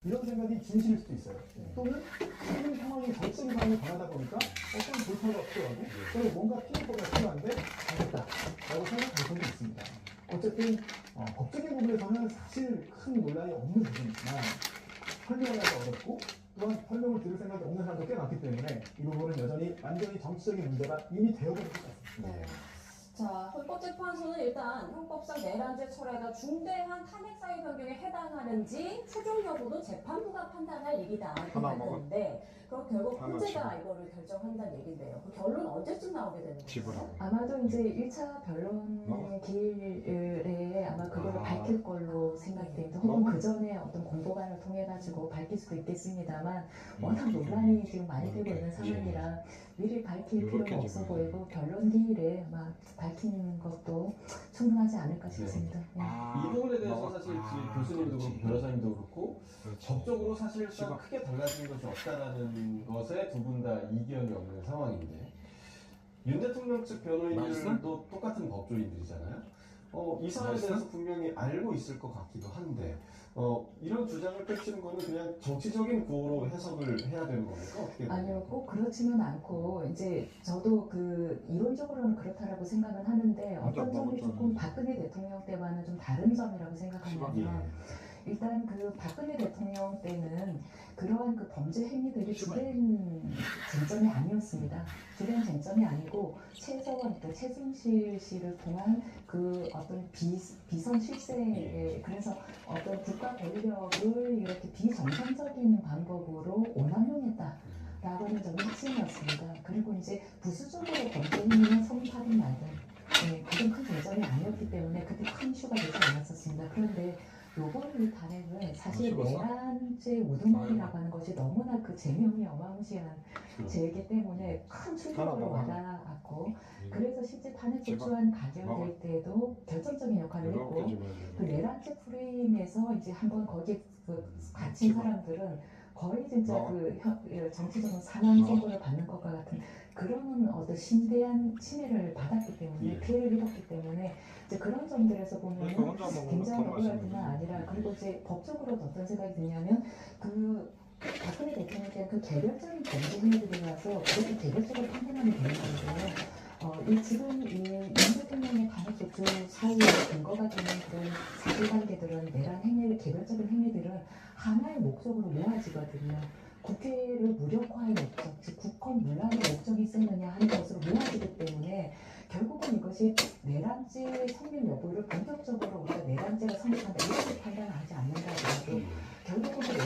이런 생각이 진실일 수도 있어요. 또는 지금 상황이 정치적인 상황이 변하다 보니까 어떤 돌파가 필요하고 또는 뭔가 피해보가 필요한데 잘했다라고 생각할 가능성도 있습니다. 어쨌든 법적인 부분에서는 사실 큰 논란이 없는 부분이지만 설명을 하기 어렵고 또한 설명을 들을 생각이 없는 사람도 꽤 많기 때문에 이 부분은 여전히 완전히 정치적인 문제가 이미 되어버린 것 같습니다. 네. 자, 헌법재판소는 일단 형법상 내란죄 철회가 중대한 탄핵 사유 변경에 해당하는지 최종 여부도 재판부가 판단할 일이다 이렇게 밝혔는데 그럼 결국 헌재가 이거를 결정한다는 얘기인데요. 그 결론 언제쯤 나오게 되는 거죠? 아마도 이제 1차 변론 기일에 아마 그거를 밝힐 걸로 생각이 됩니다. 혹은 그 전에 어떤 공보관을 통해 가지고 밝힐 수도 있겠습니다만 워낙 논란이 지금 많이 되고 있는 상황이라 미리 밝힐 필요가 없어 보이고 변론 기일에 아마 밝히는 것도 충분하지 않을까 싶습니다. 이 부분에 대해서 사실 교수님도 그렇고 변호사님도 그렇고 법적으로 사실상 크게 달라진 것이 없다라는 것에 두 분 다 이견이 없는 상황인데 윤 대통령 측 변호인들도 똑같은 법조인들이잖아요. 이 사안에 대해서 분명히 알고 있을 것 같기도 한데 이런 주장을 펼치는 거는 그냥 정치적인 구호로 해석을 해야 되는 겁니까? 어떻게 아니요, 꼭 그렇지는 않고 이제 저도 그 이론적으로는 그렇다라고 생각은 하는데 어떤 점이 조금 박근혜 대통령 때와는 좀 다른 점이라고 생각하냐면 일단 그 박근혜 대통령 때는 그러한 그 범죄 행위들이 주된 쟁점이 아니었습니다. 주된 쟁점이 아니고 최서원, 또 최순실 씨를 통한 그 어떤 비선 실세, 그래서 어떤 국가 권력을 이렇게 비정상적인 방법으로 오남용했다. 라고 하는 점이 핵심이었습니다. 그리고 이제 부수적으로 범죄 행위는 성파를 만든 가장 큰 쟁점이 아니었기 때문에 그때 큰 이슈가 되지 않았었습니다. 그런데 요번 이 탄핵은 사실 내란죄 우두머리라고 하는 것이 너무나 그 제명이 어마무시한 죄이기 때문에 큰 충격으로 와닿았고 그래서 실제 탄핵 소추안 가결될 때도 결정적인 역할을 했고 그 내란죄 프레임에서 이제 한번 거기에 갇힌 사람들은 거의 진짜 그 정치적인 사망 선고를 받는 것과 같은 그런 어떤 심대한 침해를 받았기 때문에 피해를 입었기 때문에 이제 그런 점들에서 보면 굉장히 억울할 뿐만 아니라 그리고 이제 법적으로도 어떤 생각이 드냐면 그 박근혜 대통령에 대한 그 개별적인 범죄 행위들이라서 그렇게 개별적으로 판단하면 되는 건데요. 지금 윤 대통령의 간헐소추 사유의 근거가 되는 그런 사실관계들은 내란 행위를 개별적인 행위들은 하나의 목적으로 모아지거든요. 국회를 무력화의 목적, 즉 국헌 문란의 목적이 있었느냐 하는 것으로 모아지기 때문에 결국은 이것이 내란죄 성립 여부를 본격적으로 우리가 내란죄가 성립한다 이렇게 판단하지 않는다 하더라도 결국은